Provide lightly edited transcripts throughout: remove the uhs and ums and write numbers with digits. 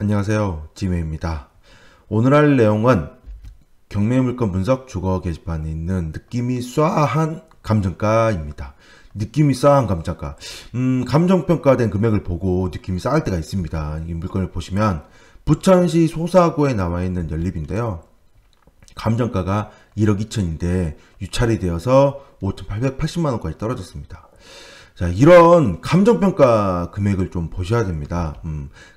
안녕하세요, 지메입니다. 오늘 할 내용은 경매물건 분석 주거 게시판에 있는 느낌이 쏴한 감정가입니다. 느낌이 쏴한 감정가. 감정평가된 금액을 보고 느낌이 싸할 때가 있습니다. 이 물건을 보시면 부천시 소사구에 나와 있는 연립인데요. 감정가가 1억 2천인데 유찰이 되어서 5,880만원까지 떨어졌습니다. 자, 이런 감정평가 금액을 좀 보셔야 됩니다.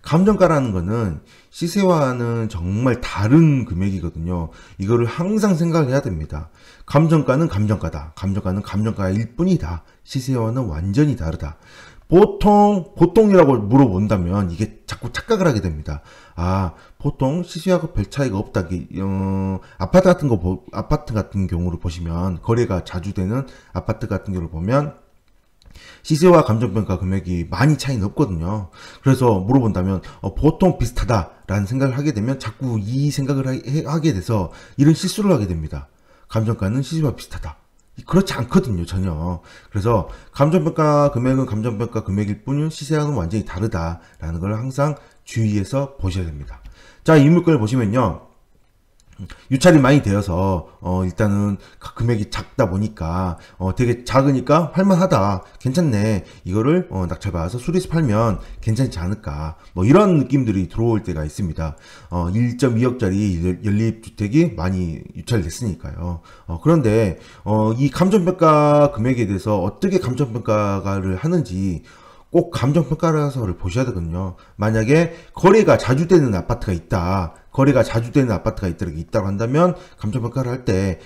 감정가라는 거는 시세와는 정말 다른 금액이거든요. 이거를 항상 생각해야 됩니다. 감정가는 감정가다. 감정가는 감정가일 뿐이다. 시세와는 완전히 다르다. 보통이라고 물어본다면 이게 자꾸 착각을 하게 됩니다. 보통 시세하고 별 차이가 없다. 아파트 같은 경우를 보시면, 거래가 자주 되는 아파트 같은 경우를 보면 시세와 감정평가 금액이 많이 차이는 없거든요. 그래서 물어본다면 보통 비슷하다라는 생각을 하게 되면 자꾸 이 생각을 하게 돼서 이런 실수를 하게 됩니다. 감정가는 시세와 비슷하다. 그렇지 않거든요, 전혀. 그래서 감정평가 금액은 감정평가 금액일 뿐인 시세와는 완전히 다르다라는 걸 항상 주의해서 보셔야 됩니다. 자, 이 물건을 보시면요, 유찰이 많이 되어서 일단은 금액이 작다 보니까 되게 작으니까 할만하다, 괜찮네, 이거를 낙찰받아서 수리해서 팔면 괜찮지 않을까, 뭐 이런 느낌들이 들어올 때가 있습니다. 1.2억짜리 연립주택이 많이 유찰됐으니까요. 그런데 이 감정평가 금액에 대해서 어떻게 감정평가를 하는지 꼭 감정평가서를 보셔야 되거든요. 만약에 거래가 자주 되는 아파트가 있다, 있다고 한다면 감정평가를 할 때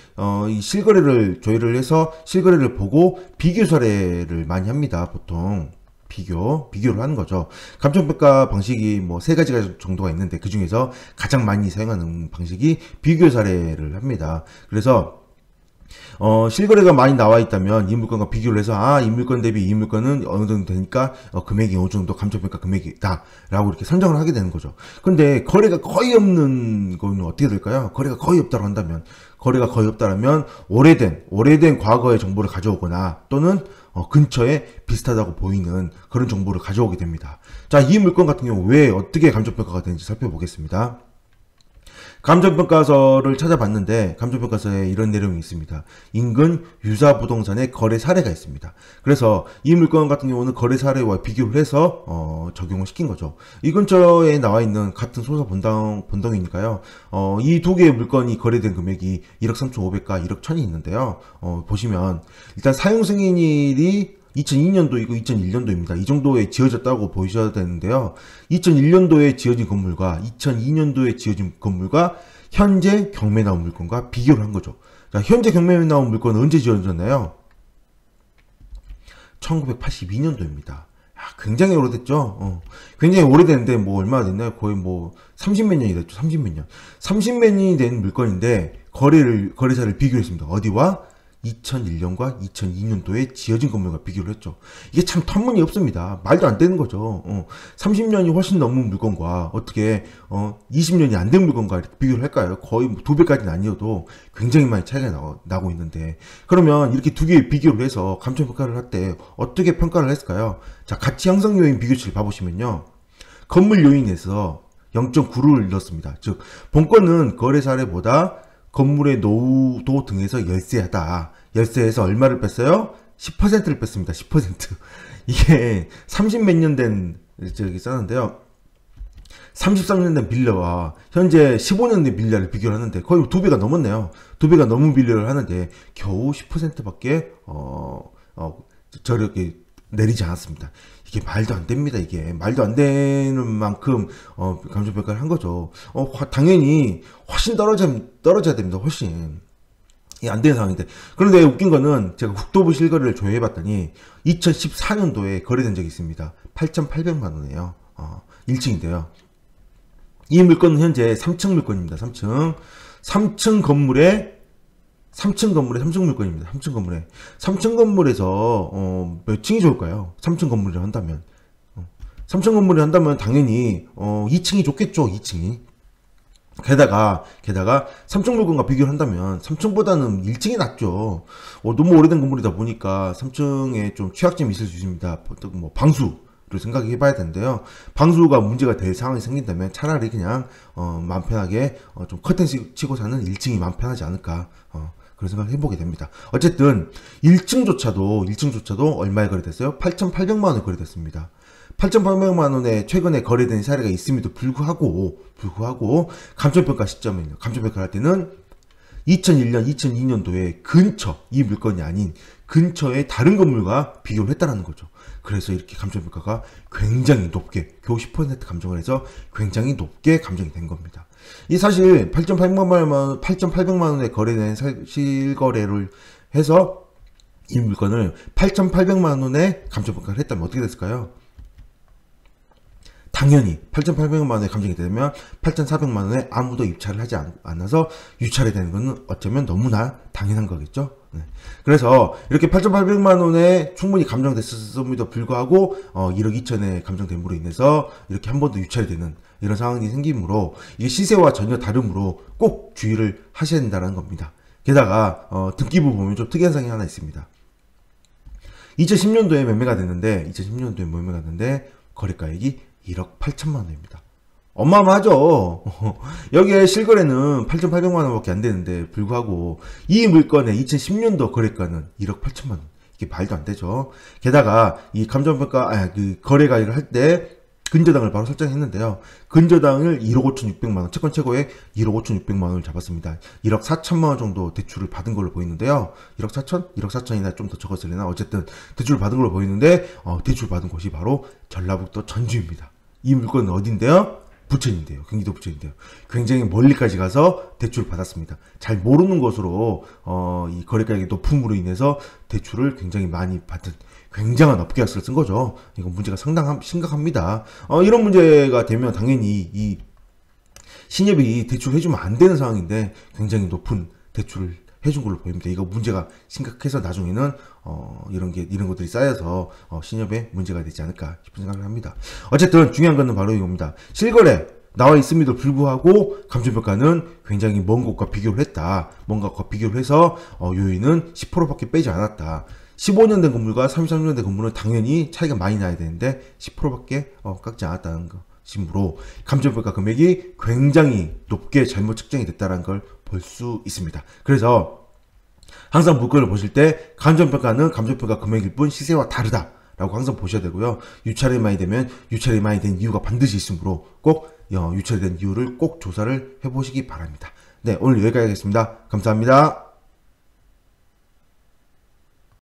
이 실거래를 조회를 해서 실거래를 보고 비교 사례를 많이 합니다. 보통 비교를 하는 거죠. 감정평가 방식이 뭐 3가지 정도가 있는데, 그 중에서 가장 많이 사용하는 방식이 비교 사례를 합니다. 그래서 실거래가 많이 나와 있다면 이 물건과 비교를 해서 이 물건 대비 이 물건은 어느 정도 되니까 금액이 어느 정도 감정평가 금액이다 라고 이렇게 선정을 하게 되는 거죠. 근데 거래가 거의 없는 거는 어떻게 될까요? 거래가 거의 없다고 한다면, 오래된 과거의 정보를 가져오거나 또는 근처에 비슷하다고 보이는 그런 정보를 가져오게 됩니다. 자, 이 물건 같은 경우 왜 어떻게 감정평가가 되는지 살펴보겠습니다. 감정평가서를 찾아봤는데 감정평가서에 이런 내용이 있습니다. 인근 유사부동산의 거래 사례가 있습니다. 그래서 이 물건 같은 경우는 거래 사례와 비교를 해서 적용을 시킨 거죠. 이 근처에 나와 있는 같은 소사 본동이니까요. 이 두 개의 물건이 거래된 금액이 1억 3,500과 1억 1,000이 있는데요. 보시면 일단 사용 승인일이 2002년도이고 2001년도입니다. 이 정도에 지어졌다고 보셔야 되는데요. 2001년도에 지어진 건물과 2002년도에 지어진 건물과 현재 경매 나온 물건과 비교를 한 거죠. 자, 현재 경매에 나온 물건은 언제 지어졌나요? 1982년도입니다. 굉장히 오래됐죠. 굉장히 오래됐는데 뭐 얼마나 됐나요? 거의 뭐 30몇 년이 됐죠. 30몇 년이 된 물건인데 거래사를 비교했습니다. 어디와? 2001년과 2002년도에 지어진 건물과 비교를 했죠. 이게 참 터무니없습니다. 말도 안 되는 거죠. 30년이 훨씬 넘은 물건과 어떻게 20년이 안 된 물건과 이렇게 비교를 할까요? 거의 2배까지는 아니어도 굉장히 많이 차이가 나고 있는데, 그러면 이렇게 두 개의 비교를 해서 감정평가를 할 때 어떻게 평가를 했을까요? 자, 가치 형성 요인 비교치를 봐보시면요, 건물 요인에서 0.9를 넣었습니다. 즉 본건은 거래 사례보다 건물의 노후도 등에서 열세하다. 열세에서 얼마를 뺐어요? 10%를 뺐습니다. 10%. 이게 30몇 년 된 저기 썼는데요. 33년 된 빌려와 현재 15년 된 빌려를 비교를 하는데 거의 2배가 넘었네요. 2배가 넘은 빌려를 하는데 겨우 10%밖에 저렇게 내리지 않았습니다. 이게 말도 안 됩니다. 이게 말도 안 되는 만큼 감정평가를 한 거죠. 당연히 훨씬 떨어져야 됩니다. 훨씬. 이게 안 되는 상황인데, 그런데 웃긴 거는 제가 국토부 실거래를 조회해 봤더니 2014년도에 거래된 적이 있습니다. 8,800만 원이에요. 1층인데요. 이 물건은 현재 3층 물건입니다. 3층 건물에 3층 물건입니다. 3층 건물에서 몇 층이 좋을까요? 3층 건물을 한다면 3층 건물을 한다면 당연히 2층이 좋겠죠. 2층이. 게다가 3층 물건과 비교를 한다면 3층보다는 1층이 낫죠. 너무 오래된 건물이다 보니까 3층에 좀 취약점이 있을 수 있습니다. 뭐 방수 생각해 봐야 되는데요. 방수가 문제가 될 상황이 생긴다면 차라리 그냥 마음 편하게 좀 커튼 치고 사는 1층이 마음 편하지 않을까 그런 생각을 해보게 됩니다. 어쨌든 1층조차도 얼마에 거래됐어요? 8,800만 원에 거래됐습니다. 8,800만 원에 최근에 거래된 사례가 있음에도 불구하고 감정평가 시점은요. 감정평가를 할 때는 2001년, 2002년도에 근처, 이 물건이 아닌 근처의 다른 건물과 비교를 했다라는 거죠. 그래서 이렇게 감정평가가 굉장히 높게, 겨우 10% 감정을 해서 굉장히 높게 감정이 된 겁니다. 이 사실 8,800만 원에 거래된 실거래를 해서 이 물건을 8,800만 원에 감정평가를 했다면 어떻게 됐을까요? 당연히 8,800만 원에 감정이 되면 8,400만 원에 아무도 입찰을 하지 않아서 유찰이 되는 것은 어쩌면 너무나 당연한 거겠죠. 네. 그래서 이렇게 8,800만 원에 충분히 감정됐음에도 불구하고 1억 2천에 감정됨으로 인해서 이렇게 한 번 더 유찰이 되는 이런 상황이 생기므로 이게 시세와 전혀 다르므로 꼭 주의를 하셔야 된다는 겁니다. 게다가 등기부 보면 좀 특이한 상황이 하나 있습니다. 2010년도에 매매가 됐는데 거래가액이 1억 8천만 원입니다. 어마어마하죠. 여기에 실거래는 8,800만 원밖에 안 되는데 불구하고 이 물건의 2010년도 거래가는 1억 8천만 원. 이게 말도 안 되죠. 게다가 이 감정평가 그 거래가액을 할 때 근저당을 바로 설정했는데요. 근저당을 1억 5,600만 원, 채권 최고의 1억 5,600만 원을 잡았습니다. 1억 4천만 원 정도 대출을 받은 걸로 보이는데요. 1억 4천? 1억 4천이나 좀 더 적었으려나? 어쨌든 대출을 받은 걸로 보이는데 대출 받은 곳이 바로 전라북도 전주입니다. 이 물건은 어딘데요? 부천인데요. 경기도 부천인데요. 굉장히 멀리까지 가서 대출을 받았습니다. 잘 모르는 것으로 이 거래가액이 높음으로 인해서 대출을 굉장히 많이 받은 굉장한 업계약서를 쓴 거죠. 이건 문제가 심각합니다. 이런 문제가 되면 당연히 이 신협이 대출해주면 안 되는 상황인데 굉장히 높은 대출을 해준 걸로 보입니다. 이거 문제가 심각해서 나중에는 이런 것들이 쌓여서 신협에 문제가 되지 않을까 싶은 생각을 합니다. 어쨌든 중요한 것은 바로 이겁니다. 실거래 나와 있음에도 불구하고 감정평가는 굉장히 먼 곳과 비교를 했다. 뭔가 비교를 해서 요인은 10%밖에 빼지 않았다. 15년 된 건물과 33년 된 건물은 당연히 차이가 많이 나야 되는데 10%밖에 깎지 않았다는 것이므로 감정평가 금액이 굉장히 높게 잘못 측정이 됐다는 걸 볼 수 있습니다. 그래서 항상 물건을 보실 때 감정평가는 감정평가 금액일 뿐 시세와 다르다 라고 항상 보셔야 되고요. 유찰이 많이 되면 유찰이 많이 된 이유가 반드시 있으므로 꼭 유찰이 된 이유를 꼭 조사를 해보시기 바랍니다. 네, 오늘 여기까지 하겠습니다. 감사합니다.